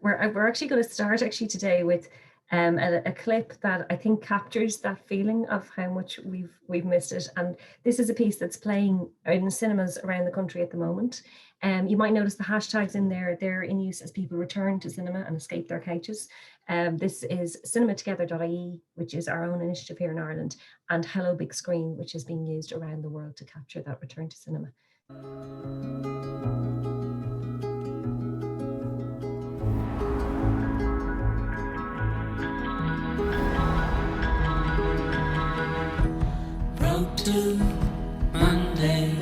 We're actually going to start today with a clip that I think captures that feeling of how much we've missed it. And this is a piece that's playing in cinemas around the country at the moment. You might notice the hashtags in there. They're in use as people return to cinema and escape their couches. This is cinematogether.ie, which is our own initiative here in Ireland, and Hello Big Screen, which is being used around the world to capture that return to cinema. Road to Monday,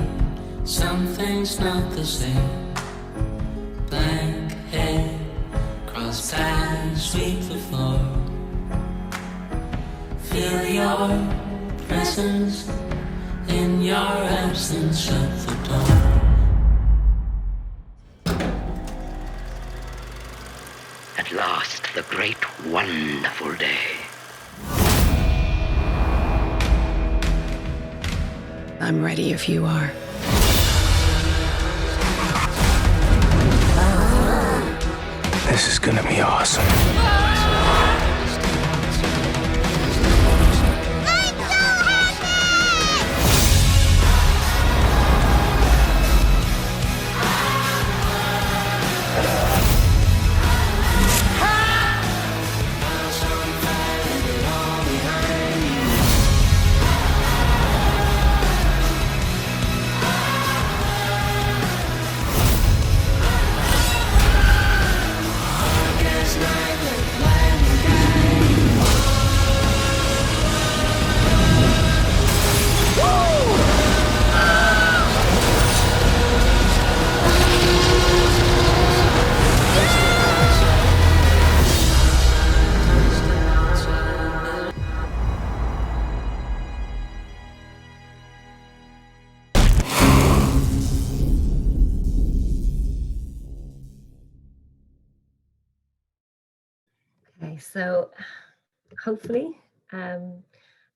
something's not the same. Blank head, cross ties, sweep the floor. Feel your presence, in your absence, shut the door. At last, the great, wonderful day. I'm ready if you are. This is gonna be awesome. Okay, so hopefully,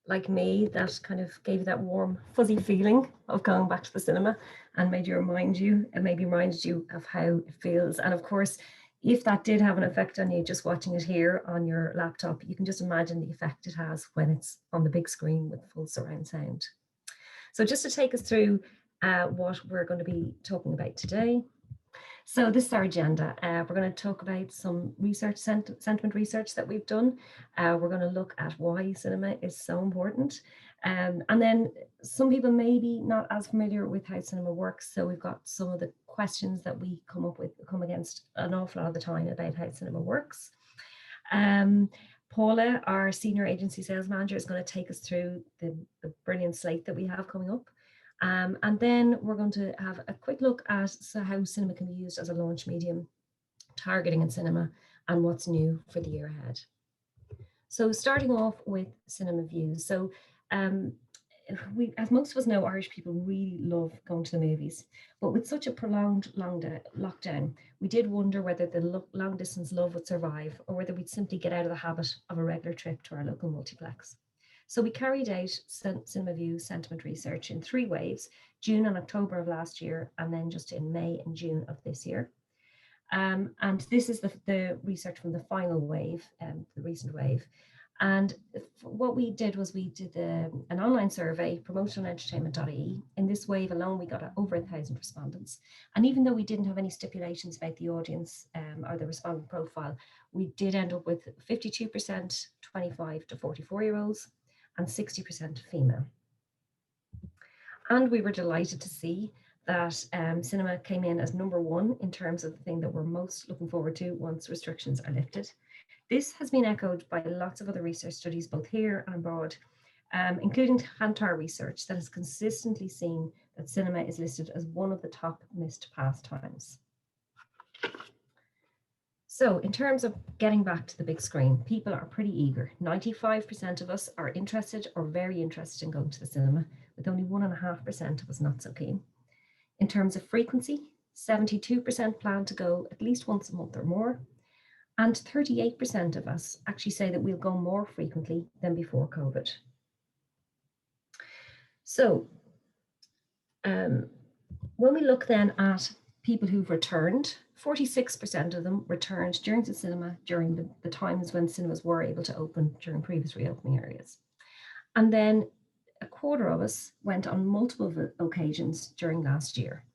like me, that kind of gave you that warm, fuzzy feeling of going back to the cinema and maybe reminded you of how it feels. And of course, if that did have an effect on you, just watching it here on your laptop, you can just imagine the effect it has when it's on the big screen with full surround sound. So just to take us through what we're going to be talking about today. So this is our agenda. We're going to talk about some research, sentiment research that we've done. We're going to look at why cinema is so important. And then some people may be not as familiar with how cinema works. So we've got some of the questions that we come against an awful lot of the time about how cinema works. Paula, our senior agency sales manager, is going to take us through the brilliant slate that we have coming up. And then we're going to have a quick look at how cinema can be used as a launch medium, targeting in cinema, and what's new for the year ahead. So starting off with cinema views. So as most of us know, Irish people really love going to the movies. But with such a prolonged lockdown, we did wonder whether the long distance love would survive or whether we'd simply get out of the habit of a regular trip to our local multiplex. So we carried out cinema view sentiment research in 3 waves, June and October of last year, and then just in May and June of this year. And this is the research from the final wave, the recent wave. And what we did was we did an online survey, promotionalentertainment.ie. In this wave alone, we got over 1,000 respondents. And even though we didn't have any stipulations about the audience or the respondent profile, we did end up with 52% 25 to 44-year-olds, and 60% female. And we were delighted to see that cinema came in as #1 in terms of the thing that we're most looking forward to once restrictions are lifted. This has been echoed by lots of other research studies, both here and abroad, including Kantar research that has consistently seen that cinema is listed as one of the top missed pastimes. So in terms of getting back to the big screen, people are pretty eager. 95% of us are interested or very interested in going to the cinema, with only 1.5% of us not so keen. In terms of frequency, 72% plan to go at least once a month or more, and 38% of us actually say that we'll go more frequently than before COVID. So when we look then at people who've returned, 46% of them returned during the cinema during the times when cinemas were able to open during previous reopening areas. And then a quarter of us went on multiple occasions during last year.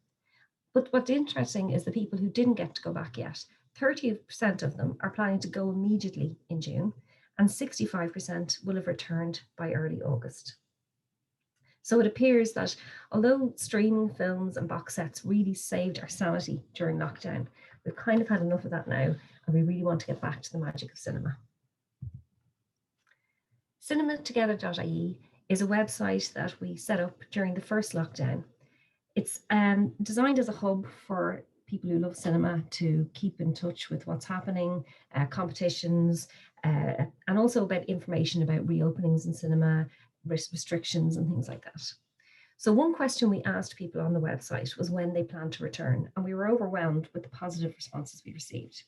But what's interesting is the people who didn't get to go back yet, 30% of them are planning to go immediately in June, and 65% will have returned by early August. So it appears that although streaming films and box sets really saved our sanity during lockdown, we've kind of had enough of that now, and we really want to get back to the magic of cinema. Cinematogether.ie is a website that we set up during the first lockdown. It's designed as a hub for people who love cinema to keep in touch with what's happening, competitions, and also about information about reopenings in cinema, restrictions and things like that. So one question we asked people on the website was when they planned to return, and we were overwhelmed with the positive responses we received.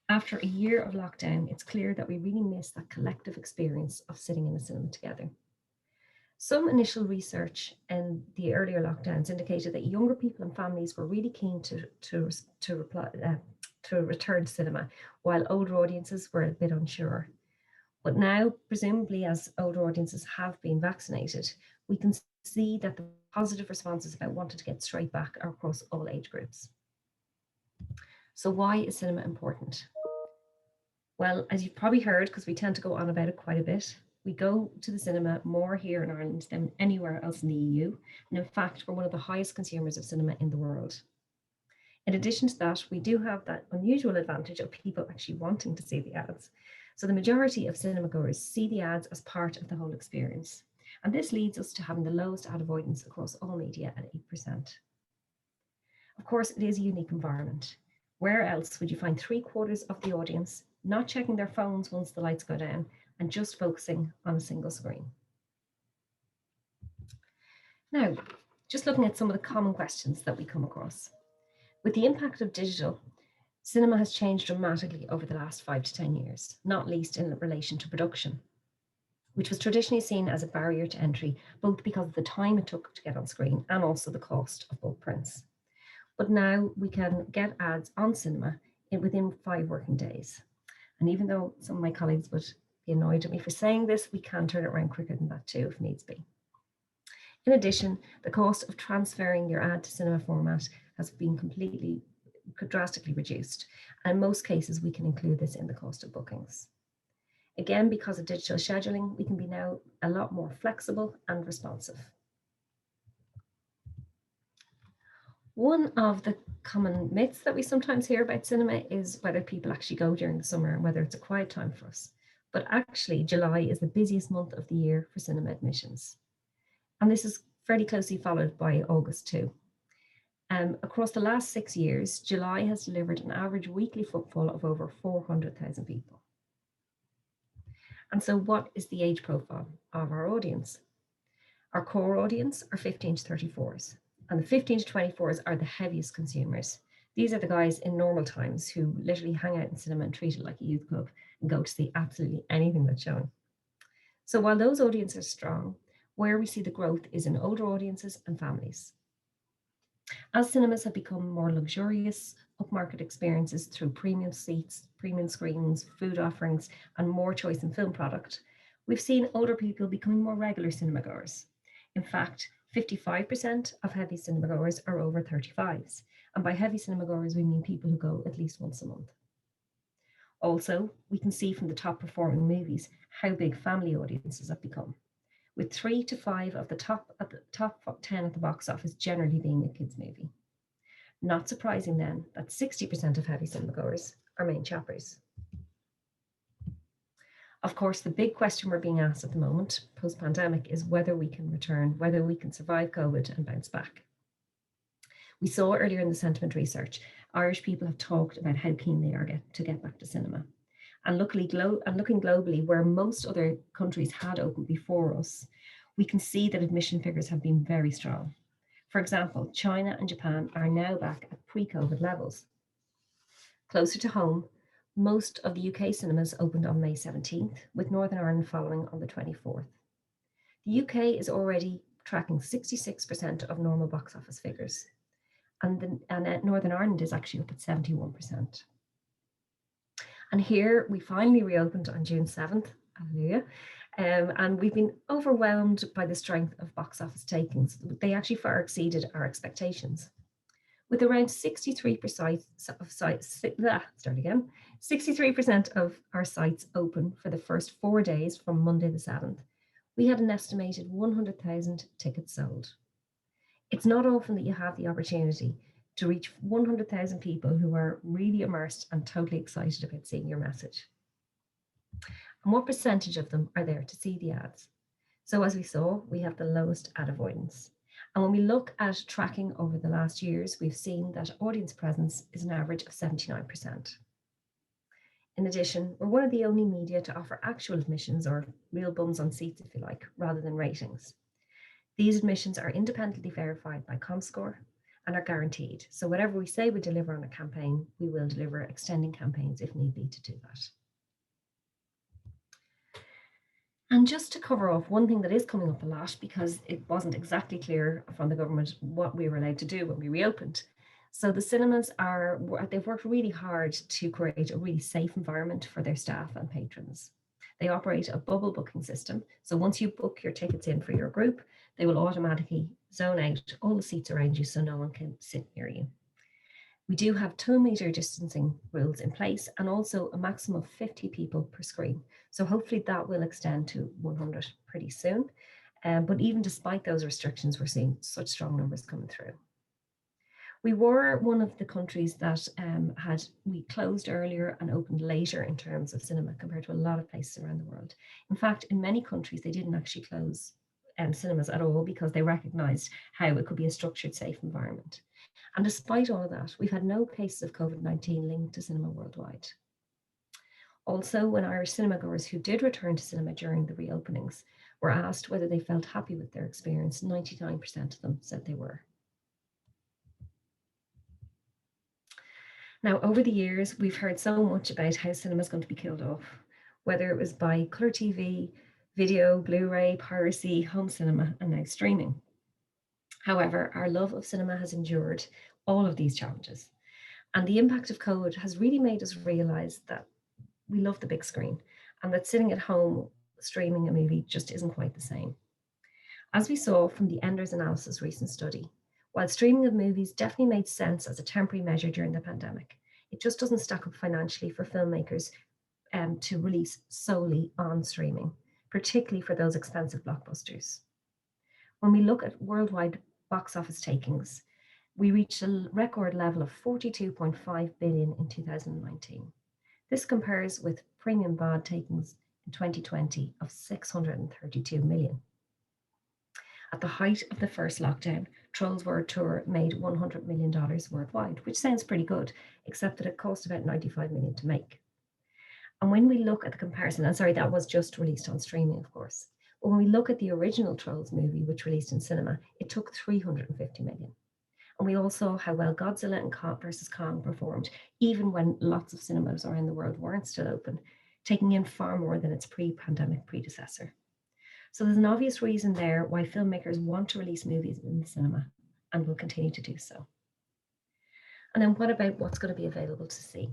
After a year of lockdown, it's clear that we really miss that collective experience of sitting in a cinema together. Some initial research in the earlier lockdowns indicated that younger people and families were really keen to return to cinema, while older audiences were a bit unsure. But now, presumably as older audiences have been vaccinated, we can see that the positive responses about wanting to get straight back are across all age groups. So why is cinema important? Well, as you've probably heard, because we tend to go on about it quite a bit, we go to the cinema more here in Ireland than anywhere else in the EU. And in fact, we're one of the highest consumers of cinema in the world. In addition to that, we do have that unusual advantage of people actually wanting to see the ads. So the majority of cinema goers see the ads as part of the whole experience. And this leads us to having the lowest ad avoidance across all media at 8%. Of course, it is a unique environment. Where else would you find 3/4 of the audience not checking their phones once the lights go down and just focusing on a single screen? Now, just looking at some of the common questions that we come across. With the impact of digital, cinema has changed dramatically over the last 5 to 10 years, not least in relation to production, which was traditionally seen as a barrier to entry, both because of the time it took to get on screen and also the cost of bulk prints. But now we can get ads on cinema within 5 working days. And even though some of my colleagues would be annoyed at me for saying this, we can turn it around quicker than that too, if needs be. In addition, the cost of transferring your ad to cinema format has been drastically reduced. And in most cases, we can include this in the cost of bookings. Again, because of digital scheduling, we can be now a lot more flexible and responsive. One of the common myths that we sometimes hear about cinema is whether people actually go during the summer and whether it's a quiet time for us. But actually, July is the busiest month of the year for cinema admissions. And this is fairly closely followed by August too. Across the last 6 years, July has delivered an average weekly footfall of over 400,000 people. And so what is the age profile of our audience? Our core audience are 15 to 34s, and the 15 to 24s are the heaviest consumers. These are the guys in normal times who literally hang out in cinema and treat it like a youth club and go to see absolutely anything that's shown. So while those audiences are strong, where we see the growth is in older audiences and families. As cinemas have become more luxurious, upmarket experiences through premium seats, premium screens, food offerings, and more choice in film product, we've seen older people becoming more regular cinema goers. In fact, 55% of heavy cinema goers are over 35s. And by heavy cinema goers, we mean people who go at least once a month. Also, we can see from the top performing movies how big family audiences have become, with 3 to 5 of the top 10 at the box office generally being a kids' movie. Not surprising then that 60% of heavy cinema goers are main shoppers. Of course, the big question we're being asked at the moment, post-pandemic, is whether we can return, whether we can survive COVID and bounce back. We saw earlier in the sentiment research, Irish people have talked about how keen they are to get back to cinema. And looking globally, where most other countries had opened before us, we can see that admission figures have been very strong. For example, China and Japan are now back at pre-COVID levels. Closer to home, most of the UK cinemas opened on May 17th, with Northern Ireland following on the 24th. The UK is already tracking 66% of normal box office figures. and Northern Ireland is actually up at 71%. And here we finally reopened on June 7th, hallelujah, and we've been overwhelmed by the strength of box office takings. They actually far exceeded our expectations. With around 63% of sites, 63% of our sites open for the first 4 days from Monday the 7th, we had an estimated 100,000 tickets sold. It's not often that you have the opportunity to reach 100,000 people who are really immersed and totally excited about seeing your message. And what percentage of them are there to see the ads? So as we saw, we have the lowest ad avoidance. And when we look at tracking over the last years, we've seen that audience presence is an average of 79%. In addition, we're one of the only media to offer actual admissions, or real bums on seats, if you like, rather than ratings. These admissions are independently verified by ComScore and are guaranteed. So whatever we say we deliver on a campaign, we will deliver extending campaigns if need be to do that. And just to cover off one thing that is coming up a lot, because it wasn't exactly clear from the government what we were allowed to do when we reopened. So the cinemas they've worked really hard to create a really safe environment for their staff and patrons. They operate a bubble booking system. So once you book your tickets in for your group, they will automatically zone out all the seats around you so no one can sit near you. We do have 2-meter distancing rules in place and also a maximum of 50 people per screen. So hopefully that will extend to 100 pretty soon. But even despite those restrictions, we're seeing such strong numbers coming through. We were one of the countries that we closed earlier and opened later in terms of cinema compared to a lot of places around the world. In fact, in many countries, they didn't actually close cinemas at all because they recognized how it could be a structured, safe environment. And despite all of that, we've had no cases of COVID-19 linked to cinema worldwide. Also, when Irish cinema goers who did return to cinema during the reopenings were asked whether they felt happy with their experience, 99% of them said they were. Now, over the years, we've heard so much about how cinema is going to be killed off, whether it was by colour TV, video, Blu-ray, piracy, home cinema, and now streaming. However, our love of cinema has endured all of these challenges. And the impact of COVID has really made us realise that we love the big screen and that sitting at home streaming a movie just isn't quite the same. As we saw from the Enders Analysis recent study, while streaming of movies definitely made sense as a temporary measure during the pandemic, it just doesn't stack up financially for filmmakers to release solely on streaming, particularly for those expensive blockbusters. When we look at worldwide box office takings, we reached a record level of 42.5 billion in 2019. This compares with premium VOD takings in 2020 of 632 million. At the height of the first lockdown, Trolls World Tour made $100 million worldwide, which sounds pretty good, except that it cost about 95 million to make. And when we look at the comparison, and sorry, that was just released on streaming, of course. But when we look at the original Trolls movie, which released in cinema, it took 350 million. And we all saw how well Godzilla and Kong vs. Kong performed, even when lots of cinemas around the world weren't still open, taking in far more than its pre-pandemic predecessor. So there's an obvious reason there why filmmakers want to release movies in the cinema and will continue to do so. And then what about what's going to be available to see?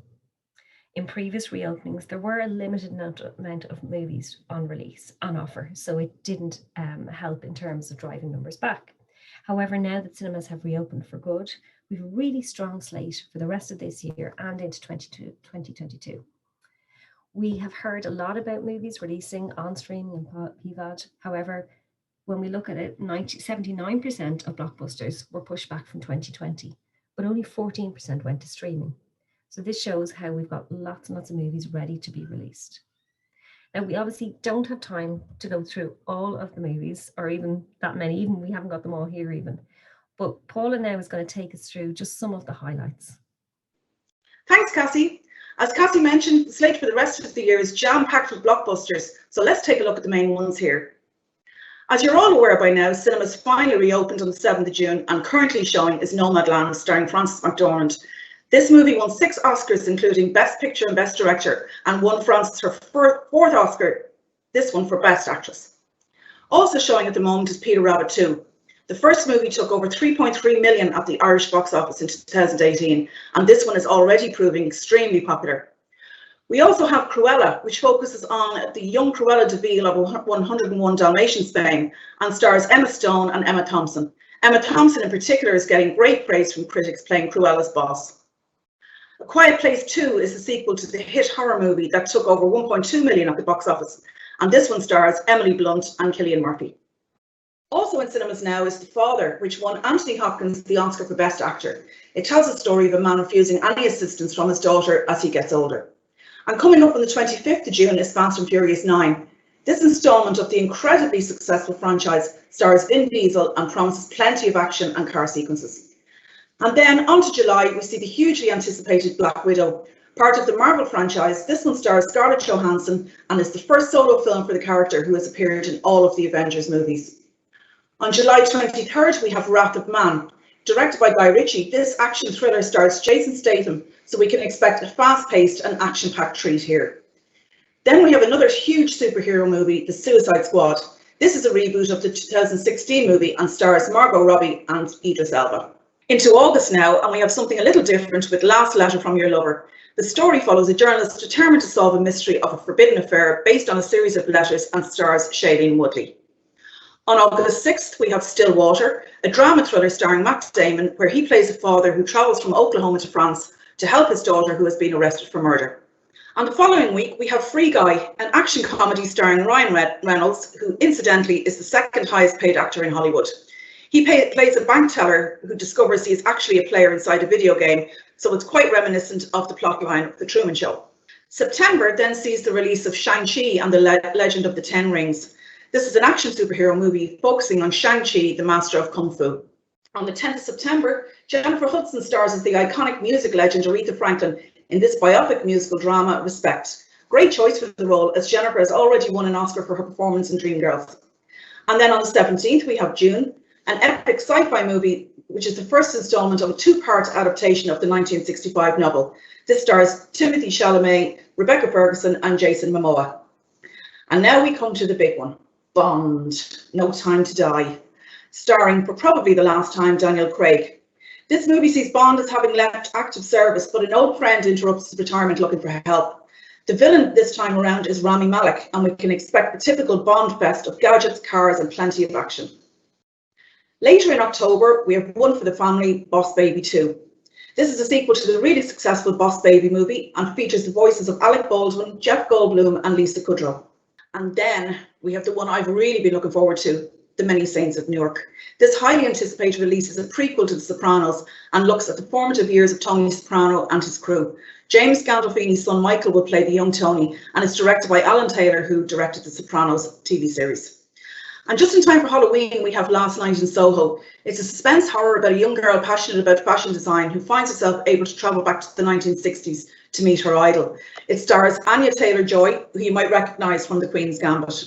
In previous reopenings, there were a limited amount of movies on release, on offer, so it didn't help in terms of driving numbers back. However, now that cinemas have reopened for good, we have a really strong slate for the rest of this year and into 2022. We have heard a lot about movies releasing on streaming and PVOD. However, when we look at it, 79% of blockbusters were pushed back from 2020, but only 14% went to streaming. So this shows how we've got lots and lots of movies ready to be released. Now, we obviously don't have time to go through all of the movies, or even that many, even we haven't got them all here even. But Paula now is going to take us through just some of the highlights. Thanks, Cassie. As Cassie mentioned, the slate for the rest of the year is jam-packed with blockbusters, so let's take a look at the main ones here. As you're all aware by now, cinemas finally reopened on the 7th of June, and currently showing is Nomadland, starring Frances McDormand. This movie won 6 Oscars, including Best Picture and Best Director, and won Frances her 4th Oscar, this one for Best Actress. Also showing at the moment is Peter Rabbit 2. The first movie took over 3.3 million at the Irish box office in 2018, and this one is already proving extremely popular. We also have Cruella, which focuses on the young Cruella de Vil of 101 Dalmatians fame and stars Emma Stone and Emma Thompson. Emma Thompson in particular is getting great praise from critics playing Cruella's boss. A Quiet Place 2 is the sequel to the hit horror movie that took over 1.2 million at the box office, and this one stars Emily Blunt and Cillian Murphy. Also in cinemas now is The Father, which won Anthony Hopkins the Oscar for Best Actor. It tells the story of a man refusing any assistance from his daughter as he gets older. And coming up on the 25th of June is Fast and Furious 9. This installment of the incredibly successful franchise stars Vin Diesel and promises plenty of action and car sequences. And then on to July, we see the hugely anticipated Black Widow. Part of the Marvel franchise, this one stars Scarlett Johansson and is the first solo film for the character who has appeared in all of the Avengers movies. On July 23rd, we have Wrath of Man. Directed by Guy Ritchie, this action thriller stars Jason Statham, so we can expect a fast-paced and action-packed treat here. Then we have another huge superhero movie, The Suicide Squad. This is a reboot of the 2016 movie and stars Margot Robbie and Idris Elba. Into August now, and we have something a little different with Last Letter from Your Lover. The story follows a journalist determined to solve a mystery of a forbidden affair based on a series of letters and stars Shailene Woodley. On August 6th, we have Stillwater, a drama thriller starring Matt Damon, where he plays a father who travels from Oklahoma to France to help his daughter who has been arrested for murder. On the following week, we have Free Guy, an action comedy starring Ryan Reynolds, who incidentally is the second highest paid actor in Hollywood. He plays a bank teller who discovers he is actually a player inside a video game, so it's quite reminiscent of the plotline of The Truman Show. September then sees the release of Shang-Chi and the Legend of the Ten Rings. This is an action superhero movie focusing on Shang-Chi, the master of Kung Fu. On the 10th of September, Jennifer Hudson stars as the iconic music legend Aretha Franklin in this biopic musical drama, Respect. Great choice for the role, as Jennifer has already won an Oscar for her performance in Dreamgirls. And then on the 17th, we have June, an epic sci-fi movie, which is the first installment of a two-part adaptation of the 1965 novel. This stars Timothée Chalamet, Rebecca Ferguson, and Jason Momoa. And now we come to the big one. Bond, No Time to Die, starring for probably the last time Daniel Craig. This movie sees Bond as having left active service, but an old friend interrupts his retirement looking for help. The villain this time around is Rami Malek, and we can expect the typical Bond fest of gadgets, cars, and plenty of action. Later in October, we have one for the family, Boss Baby 2. This is a sequel to the really successful Boss Baby movie and features the voices of Alec Baldwin, Jeff Goldblum, and Lisa Kudrow. And then we have the one I've really been looking forward to, The Many Saints of Newark. This highly anticipated release is a prequel to The Sopranos and looks at the formative years of Tony Soprano and his crew. James Gandolfini's son Michael will play the young Tony, and it's directed by Alan Taylor, who directed The Sopranos TV series. And just in time for Halloween, we have Last Night in Soho. It's a suspense horror about a young girl passionate about fashion design who finds herself able to travel back to the 1960s to meet her idol. It stars Anya Taylor-Joy, who you might recognise from The Queen's Gambit.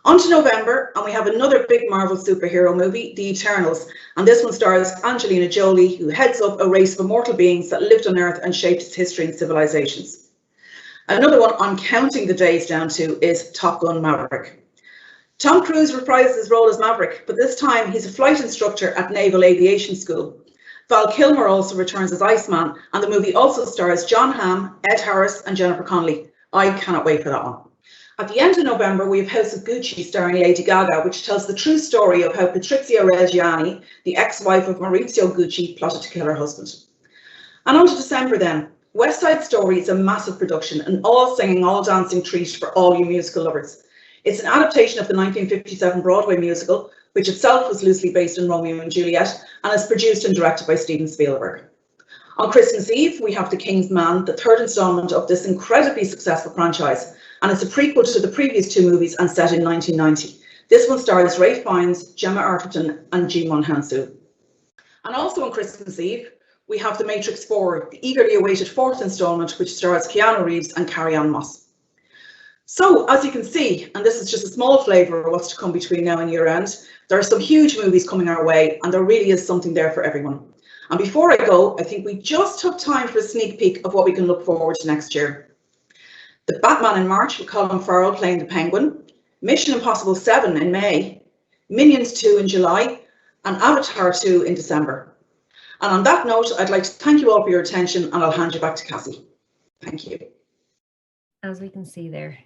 On to November, and we have another big Marvel superhero movie, The Eternals, and this one stars Angelina Jolie, who heads up a race of immortal beings that lived on Earth and shaped its history and civilizations. Another one I'm counting the days down to is Top Gun Maverick. Tom Cruise reprises his role as Maverick, but this time he's a flight instructor at Naval Aviation School. Val Kilmer also returns as Iceman, and the movie also stars John Hamm, Ed Harris, and Jennifer Connelly. I cannot wait for that one. At the end of November, we have House of Gucci starring Lady Gaga, which tells the true story of how Patrizia Reggiani, the ex-wife of Maurizio Gucci, plotted to kill her husband. And on to December then. West Side Story is a massive production, an all-singing, all-dancing treat for all you musical lovers. It's an adaptation of the 1957 Broadway musical, which itself was loosely based on Romeo and Juliet, and is produced and directed by Steven Spielberg. On Christmas Eve, we have The King's Man, the third installment of this incredibly successful franchise, and it's a prequel to the previous two movies and set in 1990. This one stars Ralph Fiennes, Gemma Arterton, and Jimon Hansu. And also on Christmas Eve, we have The Matrix 4, the eagerly awaited fourth installment, which stars Keanu Reeves and Carrie-Anne Moss. So, as you can see, and this is just a small flavour of what's to come between now and year end, there are some huge movies coming our way, and there really is something there for everyone. And before I go, I think we just have time for a sneak peek of what we can look forward to next year. The Batman in March with Colin Farrell playing the Penguin, Mission Impossible 7 in May, Minions 2 in July, and Avatar 2 in December. And on that note, I'd like to thank you all for your attention, and I'll hand you back to Cassie. Thank you. As we can see there,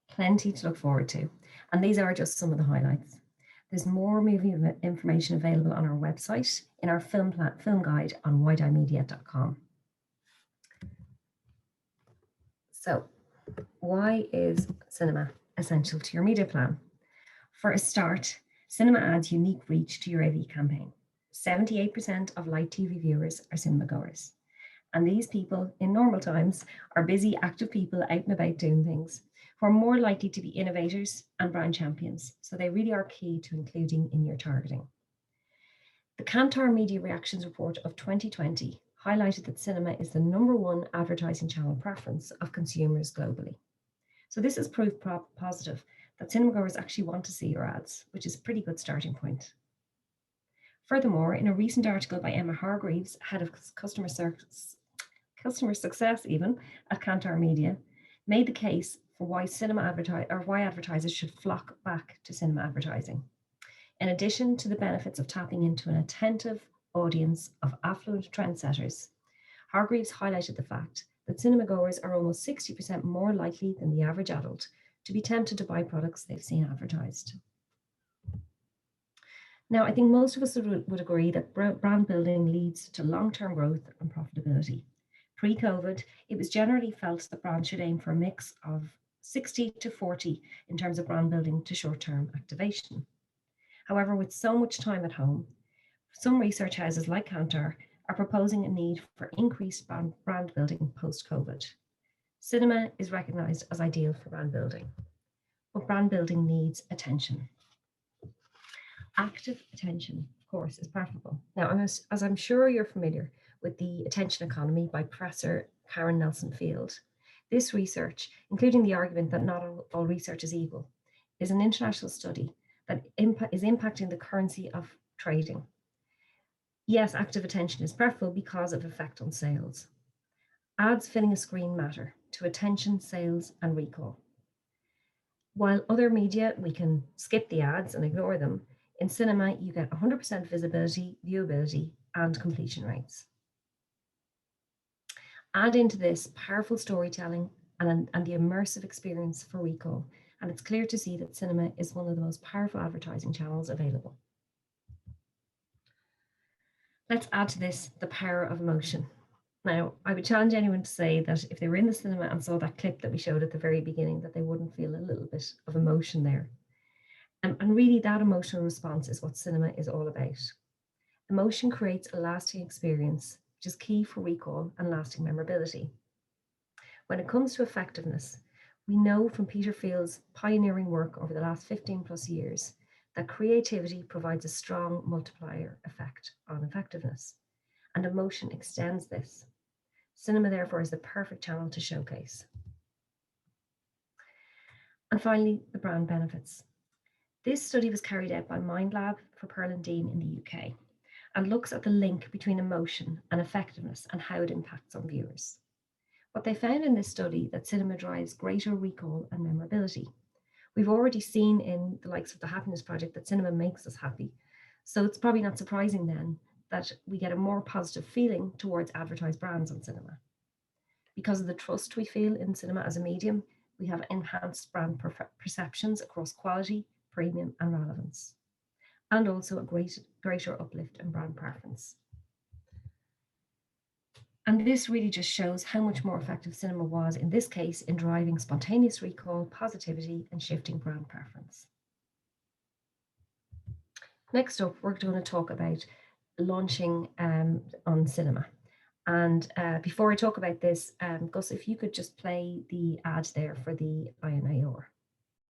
plenty to look forward to. And these are just some of the highlights. There's more movie information available on our website in our film guide on wideeyemedia.com. So, why is cinema essential to your media plan? For a start, cinema adds unique reach to your AV campaign. 78% of light TV viewers are cinema goers. And these people, in normal times, are busy, active people out and about doing things who are more likely to be innovators and brand champions. So they really are key to including in your targeting. The Kantar Media Reactions Report of 2020 highlighted that cinema is the #1 advertising channel preference of consumers globally. So this is proof positive that cinema goers actually want to see your ads, which is a pretty good starting point. Furthermore, in a recent article by Emma Hargreaves, head of customer success even at Kantar Media, made the case for why why advertisers should flock back to cinema advertising. In addition to the benefits of tapping into an attentive audience of affluent trendsetters, Hargreaves highlighted the fact that cinema goers are almost 60% more likely than the average adult to be tempted to buy products they've seen advertised. Now, I think most of us would agree that brand building leads to long-term growth and profitability. Pre-COVID, it was generally felt that brands should aim for a mix of 60 to 40 in terms of brand building to short-term activation. However, with so much time at home, some research houses like Kantar are proposing a need for increased brand building post-COVID. Cinema is recognised as ideal for brand building, but brand building needs attention. Active attention, of course, is preferable. Now, as I'm sure you're familiar with the attention economy by Professor Karen Nelson Field, this research, including the argument that not all research is evil, is an international study that is impacting the currency of trading. Yes, active attention is preferable because of effect on sales. Ads filling a screen matter to attention, sales, and recall. While other media, we can skip the ads and ignore them, in cinema, you get 100% visibility, viewability, and completion rates. Add into this powerful storytelling and the immersive experience for recall, and it's clear to see that cinema is one of the most powerful advertising channels available. Let's add to this the power of emotion. Now, I would challenge anyone to say that if they were in the cinema and saw that clip that we showed at the very beginning, that they wouldn't feel a little bit of emotion there. And really, that emotional response is what cinema is all about. Emotion creates a lasting experience, which is key for recall and lasting memorability. When it comes to effectiveness, we know from Peter Field's pioneering work over the last 15 plus years that creativity provides a strong multiplier effect on effectiveness, and emotion extends this. Cinema, therefore, is the perfect channel to showcase. And finally, the brand benefits. This study was carried out by MindLab for Pearl and Dean in the UK and looks at the link between emotion and effectiveness and how it impacts on viewers. What they found in this study that cinema drives greater recall and memorability. We've already seen in the likes of the Happiness Project that cinema makes us happy. So it's probably not surprising then that we get a more positive feeling towards advertised brands on cinema. Because of the trust we feel in cinema as a medium, we have enhanced brand perceptions across quality, premium, and relevance, and also a greater uplift in brand preference. And this really just shows how much more effective cinema was in this case in driving spontaneous recall, positivity, and shifting brand preference. Next up, we're going to talk about launching on cinema. And before I talk about this, Gus, if you could just play the ad there for the INAR.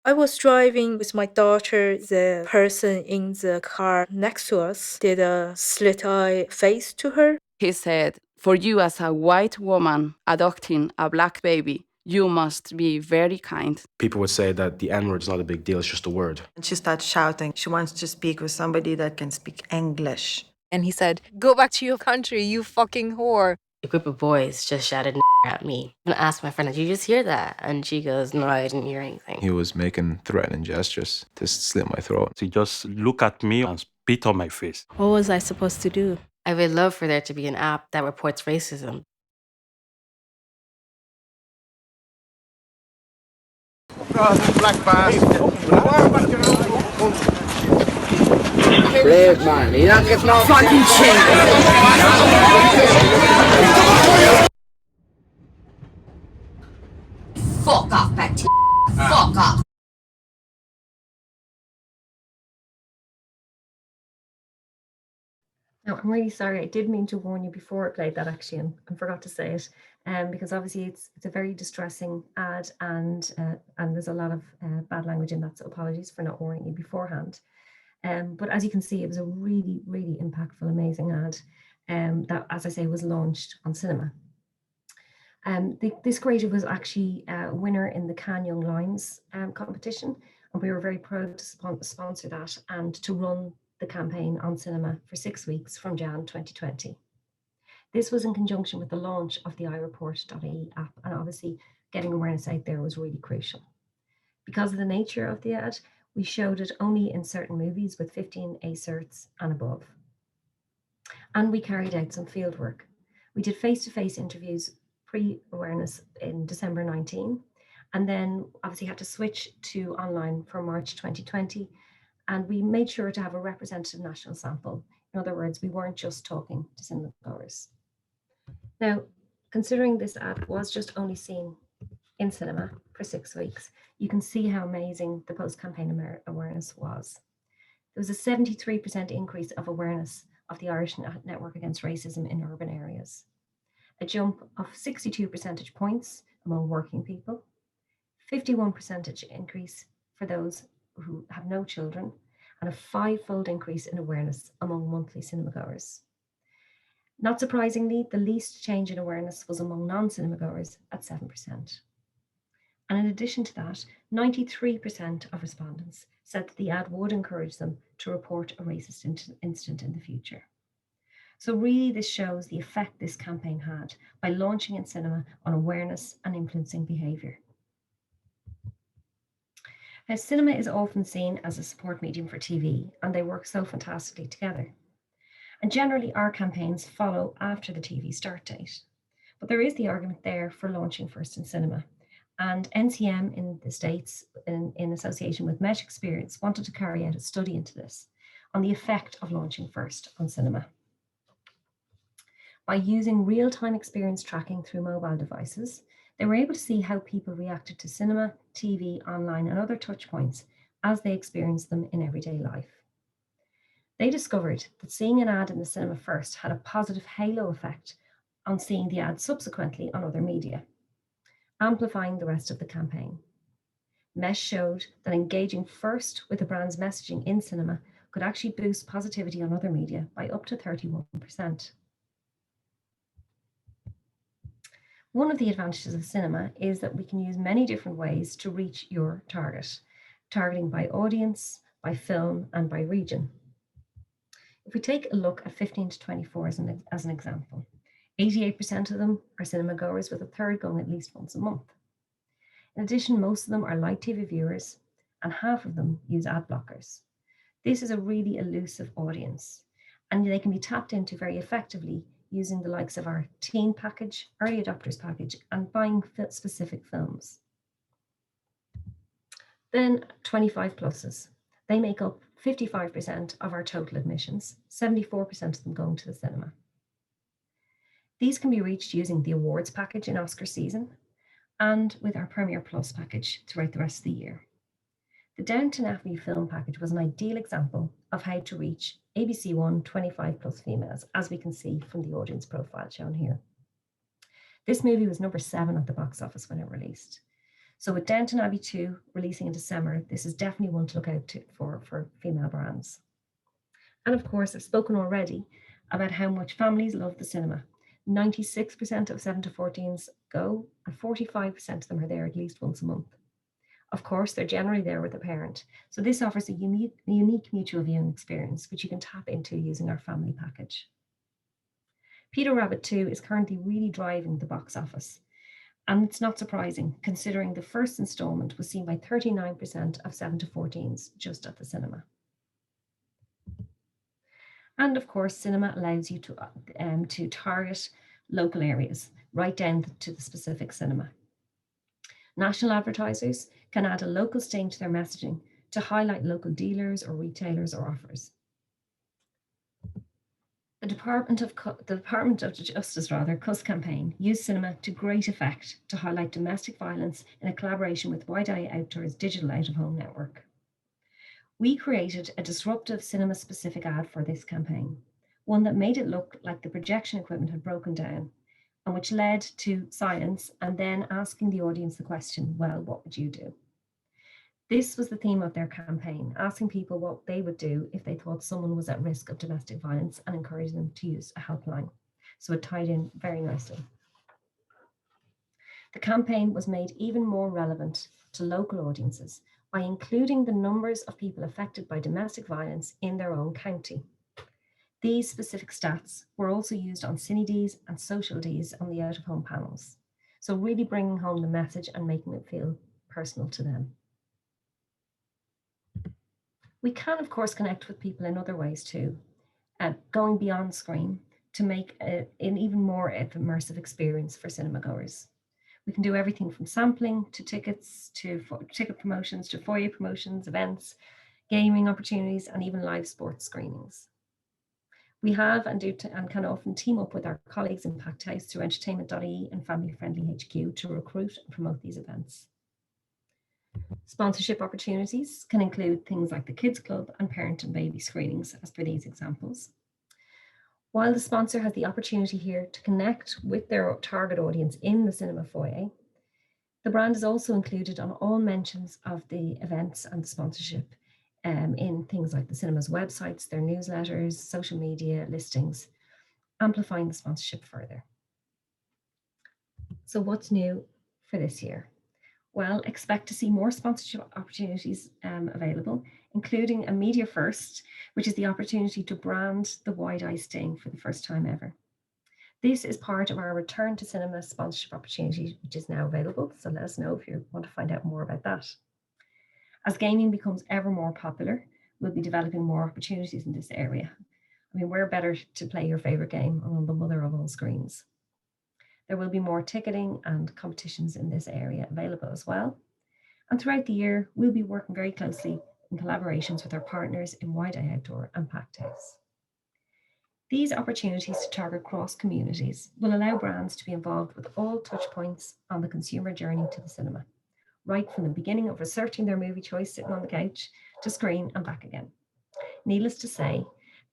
I was driving with my daughter. The person in the car next to us did a slit-eye face to her. He said, "For you as a white woman adopting a black baby, you must be very kind." People would say that the N-word is not a big deal, it's just a word. And she starts shouting. She wants to speak with somebody that can speak English. And he said, "Go back to your country, you fucking whore." A group of boys just shouted at me. And I asked my friend, "Did you just hear that?" And she goes, "No, I didn't hear anything." He was making threatening gestures to slit my throat. He just looked at me and spit on my face. What was I supposed to do? I would love for there to be an app that reports racism. Brave man, you don't get no fucking Fuck off, bacteria. Fuck off. Now, I'm really sorry. I did mean to warn you before I played that actually, and forgot to say it, because obviously it's a very distressing ad, and there's a lot of bad language in that. So apologies for not warning you beforehand. But as you can see, it was a really, really impactful, amazing ad that, as I say, was launched on cinema. This creative was actually a winner in the Cannes Young Lions competition, and we were very proud to sponsor that and to run the campaign on cinema for 6 weeks from Jan 2020. This was in conjunction with the launch of the iReport.ie app, and obviously getting awareness out there was really crucial. Because of the nature of the ad, we showed it only in certain movies with 15 A certs and above. And we carried out some field work. We did face-to-face interviews pre-awareness in December 19, and then obviously had to switch to online for March 2020. And we made sure to have a representative national sample. In other words, we weren't just talking to cinema goers. Now, considering this ad was just only seen in cinema for 6 weeks, you can see how amazing the post-campaign awareness was. There was a 73% increase of awareness of the Irish Network Against Racism in urban areas, a jump of 62 percentage points among working people, 51% increase for those who have no children, and a 5-fold increase in awareness among monthly cinema goers. Not surprisingly, the least change in awareness was among non-cinema goers at 7%. And in addition to that, 93% of respondents said that the ad would encourage them to report a racist incident in the future. So really this shows the effect this campaign had by launching in cinema on awareness and influencing behaviour. Now, cinema is often seen as a support medium for TV, and they work so fantastically together. And generally our campaigns follow after the TV start date. But there is the argument there for launching first in cinema. And NCM in the States, in association with Met Experience, wanted to carry out a study into this on the effect of launching first on cinema. By using real-time experience tracking through mobile devices, they were able to see how people reacted to cinema, TV, online, and other touch points as they experienced them in everyday life. They discovered that seeing an ad in the cinema first had a positive halo effect on seeing the ad subsequently on other media, amplifying the rest of the campaign. Mesh showed that engaging first with the brand's messaging in cinema could actually boost positivity on other media by up to 31%. One of the advantages of cinema is that we can use many different ways to reach your target, targeting by audience, by film, and by region. If we take a look at 15 to 24 as an example, 88% of them are cinema goers, with a third going at least once a month. In addition, most of them are light TV viewers, and half of them use ad blockers. This is a really elusive audience, and they can be tapped into very effectively using the likes of our teen package, early adopters package, and buying specific films. Then 25 pluses. They make up 55% of our total admissions, 74% of them going to the cinema. These can be reached using the awards package in Oscar season and with our Premier Plus package throughout the rest of the year. The Downton Abbey film package was an ideal example of how to reach ABC One 25 plus females, as we can see from the audience profile shown here. This movie was number 7 at the box office when it released. So with Downton Abbey 2 releasing in December, this is definitely one to look out for female brands. And of course, I've spoken already about how much families love the cinema. 96% of 7 to 14s go, and 45% of them are there at least once a month. Of course, they're generally there with a parent. So this offers a unique mutual viewing experience, which you can tap into using our family package. Peter Rabbit 2 is currently really driving the box office. And it's not surprising, considering the first installment was seen by 39% of 7 to 14s just at the cinema. And of course, cinema allows you to target local areas, right down to the specific cinema. National advertisers can add a local sting to their messaging to highlight local dealers or retailers or offers. The Department of Justice, CUS campaign used cinema to great effect to highlight domestic violence in a collaboration with Wide-Eye Outdoors' digital out-of-home network. We created a disruptive cinema-specific ad for this campaign, one that made it look like the projection equipment had broken down, and which led to silence and then asking the audience the question, well, what would you do? This was the theme of their campaign, asking people what they would do if they thought someone was at risk of domestic violence and encouraging them to use a helpline. So it tied in very nicely. The campaign was made even more relevant to local audiences by including the numbers of people affected by domestic violence in their own county. These specific stats were also used on CineDs and Social Ds on the out-of-home panels. So really bringing home the message and making it feel personal to them. We can, of course, connect with people in other ways too, going beyond screen to make an even more immersive experience for cinema goers. We can do everything from sampling to tickets, to ticket promotions, to foyer promotions, events, gaming opportunities, and even live sports screenings. We have and can often team up with our colleagues in Packed House through Entertainment.ie and Family Friendly HQ to recruit and promote these events. Sponsorship opportunities can include things like the Kids Club and parent and baby screenings, as per these examples. While the sponsor has the opportunity here to connect with their target audience in the cinema foyer, the brand is also included on all mentions of the events and the sponsorship in things like the cinema's websites, their newsletters, social media listings, amplifying the sponsorship further. So what's new for this year? Well, expect to see more sponsorship opportunities available, including a media first, which is the opportunity to brand the Wide-Eye Sting for the first time ever. This is part of our Return to Cinema sponsorship opportunity, which is now available. So let us know if you want to find out more about that. As gaming becomes ever more popular, we'll be developing more opportunities in this area. I mean, where better to play your favorite game on the mother of all screens? There will be more ticketing and competitions in this area available as well. And throughout the year, we'll be working very closely in collaborations with our partners in Wide-Eye Outdoor and Packed House. These opportunities to target cross communities will allow brands to be involved with all touch points on the consumer journey to the cinema, right from the beginning of researching their movie choice sitting on the couch to screen and back again. Needless to say,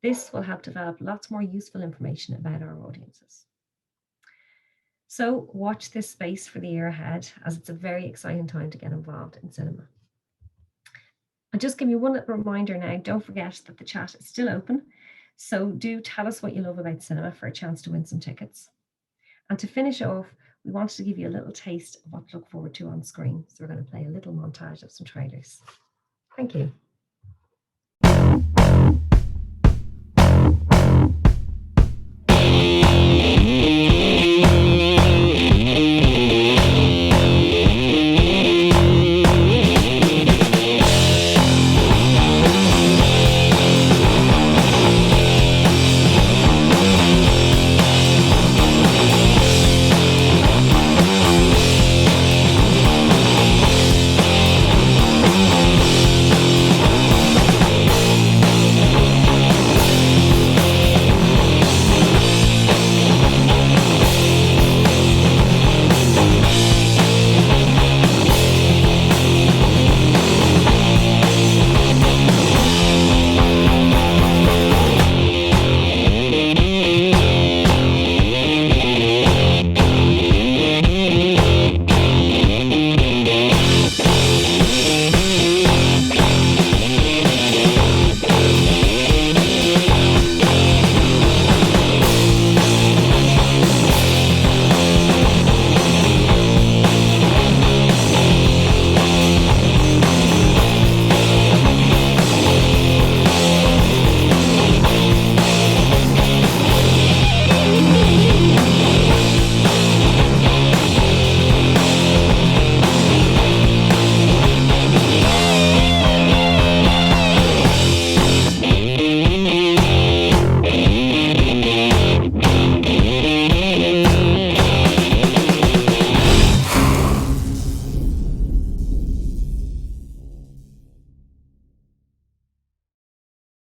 this will help develop lots more useful information about our audiences. So watch this space for the year ahead, as it's a very exciting time to get involved in cinema. I'll just give you one reminder now, don't forget that the chat is still open. So do tell us what you love about cinema for a chance to win some tickets. And to finish off, we wanted to give you a little taste of what to look forward to on screen. So we're going to play a little montage of some trailers. Thank you.